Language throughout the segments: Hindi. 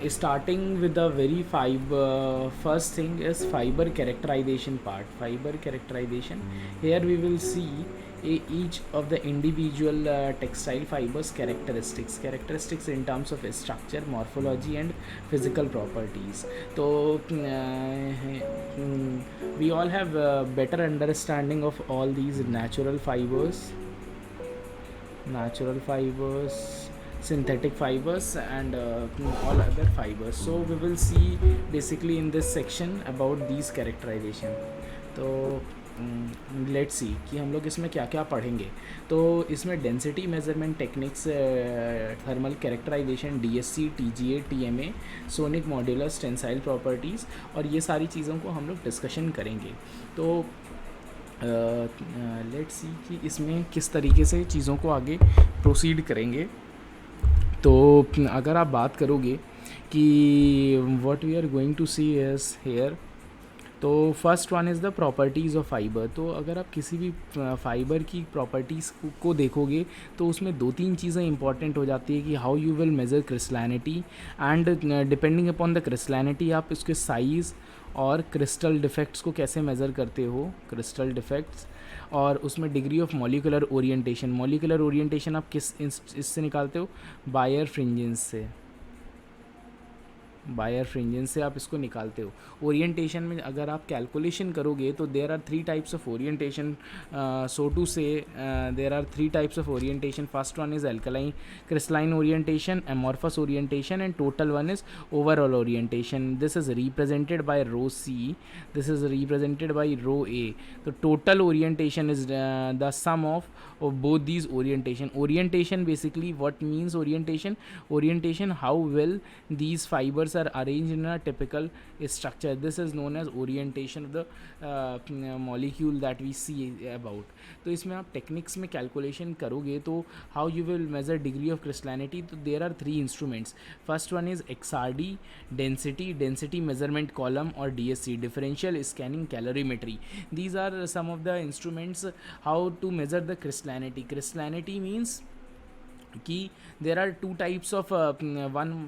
starting with the very first thing is fiber characterization part. Fiber characterization. Here we will see each of the individual textile fibers characteristics in terms of structure, morphology and physical properties. So we all have a better understanding of all these natural fibers, synthetic fibers and all other fibers. So we will see basically in this section about these characterization. तो लेट्स सी कि हम लोग इसमें क्या क्या पढ़ेंगे. तो इसमें density measurement techniques, thermal characterization, DSC, TGA, TMA, sonic modulus, tensile properties और ये सारी चीज़ों को हम लोग डिस्कशन करेंगे. तो लेट्स सी कि इसमें किस तरीके से चीज़ों को आगे प्रोसीड करेंगे. तो अगर आप बात करोगे कि what we are going to see is here, तो first one is the properties of fibre. तो अगर आप किसी भी फाइबर की प्रॉपर्टीज़ को देखोगे तो उसमें दो तीन चीज़ें इंपॉर्टेंट हो जाती है कि how you will measure crystallinity and depending upon the crystallinity आप उसके साइज़ और क्रिस्टल डिफेक्ट्स को कैसे मेज़र करते हो, क्रिस्टल डिफेक्ट्स. और उसमें डिग्री ऑफ मॉलिकुलर ओरिएंटेशन आप इससे निकालते हो, बायर फ्रिंजेंस से आप इसको निकालते हो. ओरिएंटेशन में अगर आप कैलकुलेशन करोगे तो there are three types of orientation. So to say there are three types of orientation. First one is alkaline crystalline orientation, amorphous orientation and total one is overall orientation. This is represented by rho c, this is represented by rho a. तो total orientation is the sum of both these orientation basically what means orientation how well these fibers are arranged in a typical structure. This is known as orientation of the molecule that we see about. तो इसमें आप टेक्निक्स में कैलकुलेशन करोगे तो how you will measure degree of crystallinity. तो there are three instruments. First one is XRD, density measurement column और DSC, differential scanning calorimetry. These are some of the instruments how to measure the crystallinity means कि there are two types of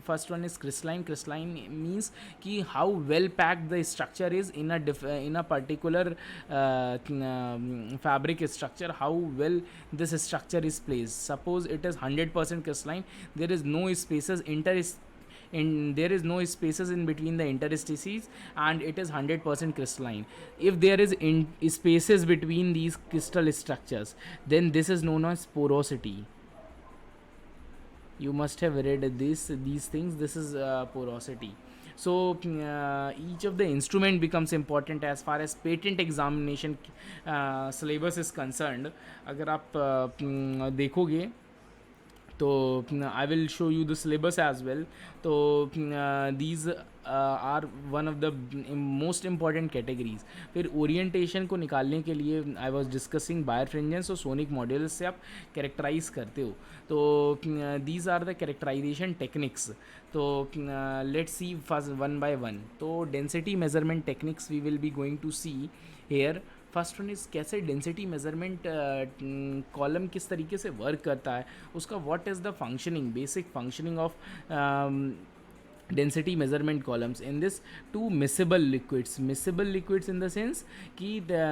first one is crystalline means कि how well packed the structure is in a particular fabric structure, how well this structure is placed. Suppose it is 100% crystalline, there is no spaces there is no spaces in between the interstices and it is 100% crystalline. If there is spaces between these crystal structures, then this is known as porosity. You must have read these things. This is porosity. So each of the instrument becomes important as far as patent examination syllabus is concerned. अगर आप देखोगे तो I will show you the syllabus as well. तो these are one of the most important categories. फिर ओरिएंटेशन को निकालने के लिए I was discussing birefringence और सोनिक मॉड्यूल्स से आप कैरेक्टराइज करते हो. तो these are the characterisation techniques. तो let's see first one by one. तो density measurement techniques we will be going to see here. First one is कैसे डेंसिटी मेजरमेंट कॉलम किस तरीके से वर्क करता है, उसका what is the functioning, basic functioning of density measurement columns. In this, two miscible liquids in the sense कि the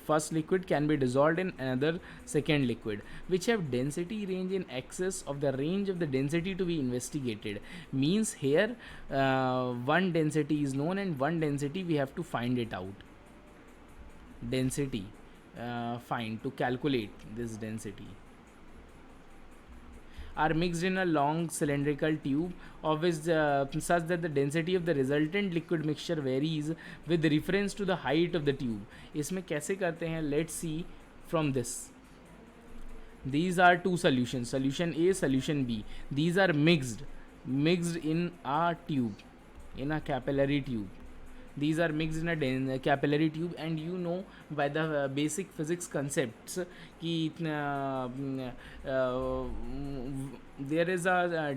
first liquid can be dissolved in another second liquid which have density range in excess of the range of the density to be investigated. Means here one density is known and one density we have to find it out. Density find to calculate this density are mixed in a long cylindrical tube of which such that the density of the resultant liquid mixture varies with reference to the height of the tube. इसमें कैसे करते हैं, let's see from this. These are two solutions, solution A, solution B. These are mixed in a tube, in a capillary tube. These are mixed in a capillary tube and you know by the basic physics concepts कि there is a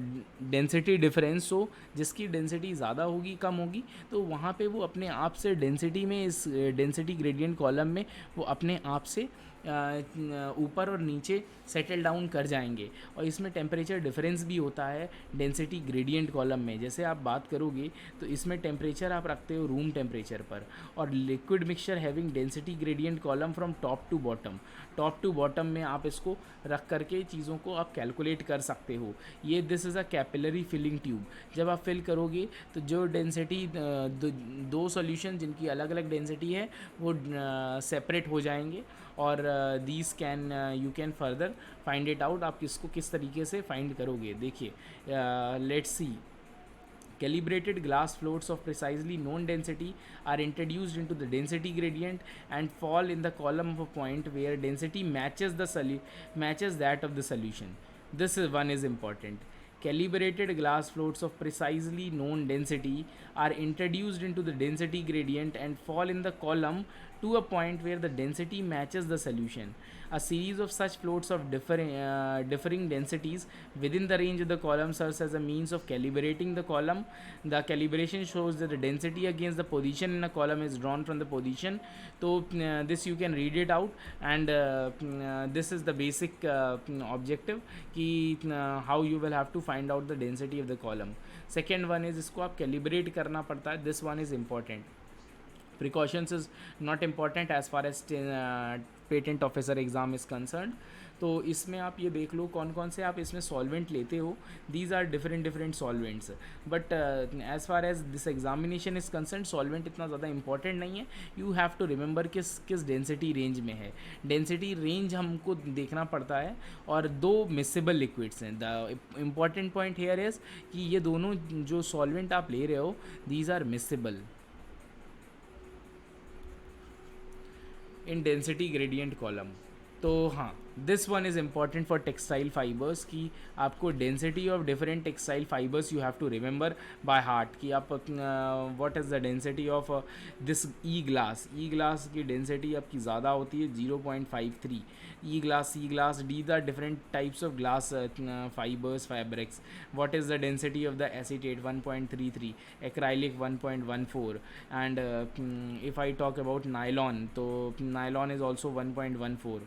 density difference, so जिसकी डेंसिटी ज़्यादा होगी कम होगी तो वहाँ पे वो अपने आप से डेंसिटी में, इस डेंसिटी ग्रेडियंट कॉलम में वो अपने आप से ऊपर और नीचे सेटल डाउन कर जाएंगे। और इसमें टेम्परेचर डिफरेंस भी होता है डेंसिटी ग्रेडियंट कॉलम में। जैसे आप बात करोगे तो इसमें टेम्परेचर आप रखते हो रूम टेम्परेचर पर, और liquid mixture having density gradient column from top to bottom में आप इसको रख करके चीज़ों को आप कैलकुलेट कर सकते हो। ये this is a capillary filling tube. जब आप फिल करोगे तो जो डेंसिटी दो सॉल्यूशन जिनकी अलग अलग डेंसिटी है वो सेपरेट हो जाएंगे, और these can you can further find it out. आप किसको किस तरीके से फाइंड करोगे, देखिए let's see. Calibrated glass floats of precisely known density are introduced into the density gradient and fall in the column of a point where density matches that of the solution. One is important. Calibrated glass floats of precisely known density are introduced into the density gradient and fall in the column to a point where the density matches the solution. A series of such floats of differing densities within the range of the column serves as a means of calibrating the column. The calibration shows that the density against the position in a column is drawn from the position. So this you can read it out, and this is the basic objective कि how you will have to find out the density of the column. Second one is इसको आप calibrate करना पड़ता है. This one is important. Precautions is not important as far as patent officer exam is concern. तो इसमें आप ये देख लो कौन कौन से आप इसमें सॉल्वेंट लेते हो. These are different solvents, but as far as this examination is concern solvent इतना ज़्यादा इंपॉर्टेंट नहीं है. यू हैव टू रिमेंबर किस डेंसिटी रेंज में है. डेंसिटी रेंज हमको देखना पड़ता है, और दो मिसेबल लिक्विड्स हैं. The important point here is कि ये दोनों जो सॉल्वेंट आप ले रहे हो these are miscible in density gradient column. तो हाँ, this one is important for textile fibres कि आपको density of different textile fibres you have to remember by heart कि आप what is the density of this E glass की डेंसिटी आपकी ज़्यादा होती है 0.53. E glass D the different types of glass fibres fabrics. What is the density of the acetate 1.33, acrylic 1.14, and if I talk about nylon तो nylon is also 1.14.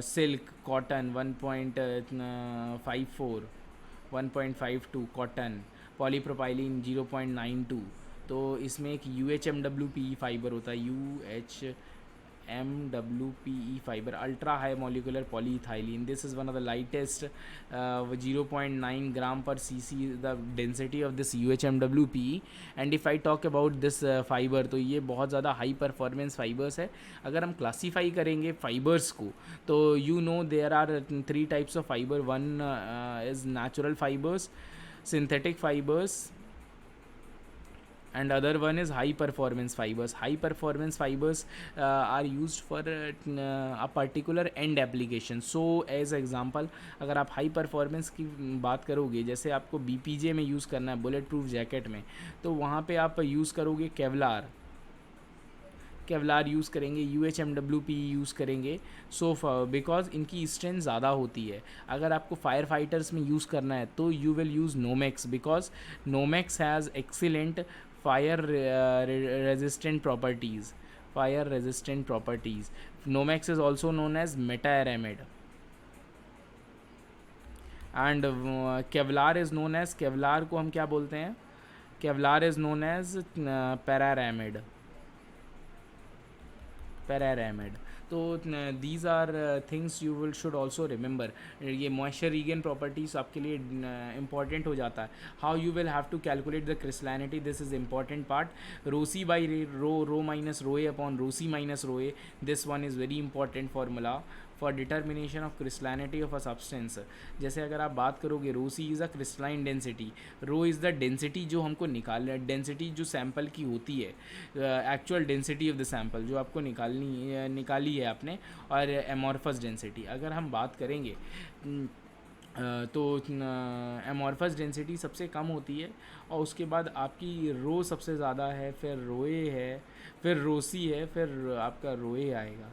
Silk cotton 1.54, 1.52 cotton. Polypropylene 0.92. तो इसमें एक UHMWPE फाइबर होता है, UHMWPE fiber, ultra high molecular polyethylene. This is one of the lightest, 0.9 gram per cc the density of this UHMWPE. And if I talk about this fiber, तो ये बहुत ज़्यादा हाई परफॉर्मेंस फाइबर्स है. अगर हम क्लासीफाई करेंगे फाइबर्स को तो you know there are 3 types of fibre. One is natural fibres, synthetic fibers, and other one is high performance fibers. High performance fibers are used for a particular end application. So as example, अगर आप हाई परफॉर्मेंस की बात करोगे, जैसे आपको BPJ में यूज़ करना है बुलेट प्रूफ जैकेट में, तो वहाँ पे आप यूज़ करोगे केवलार यूज़ करेंगे, UHMWPE यूज़ करेंगे. सो बिकॉज इनकी स्ट्रेंथ ज़्यादा होती है. अगर आपको फायर फाइटर्स में यूज़ करना है तो you will use Nomex, because Nomex has excellent fire resistant properties. Nomex is also known as meta-aramid, and Kevlar is known as, Kevlar को हम क्या बोलते हैं, Kevlar is known as para-aramid. तो these are things you will should also remember. ये मॉइस्चर रीगेन प्रॉपर्टीज़ आपके लिए इंपॉर्टेंट हो जाता है. How you will have to calculate the crystallinity, this is important part. Rho c by rho minus rho a upon rho c minus rho a. This one is very important formula for determination of crystallinity of a substance. जैसे अगर आप बात करोगे rho c is a crystalline density, rho is the density जो हमको डेंसिटी जो सैम्पल की होती है, actual density of the sample जो आपको निकाली है आपने, और एमॉर्फस डेंसिटी. अगर हम बात करेंगे तो एमॉर्फस डेंसिटी सबसे कम होती है, और उसके बाद आपकी रो सबसे ज़्यादा है, फिर रोए है, फिर रोसी है, फिर आपका रोए आएगा.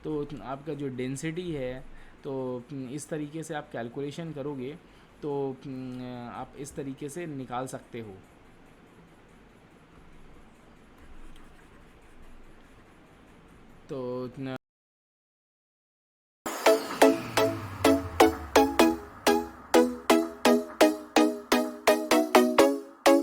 तो आपका जो डेंसिटी है तो इस तरीके से आप कैलकुलेशन करोगे तो आप इस तरीके से निकाल सकते हो। तो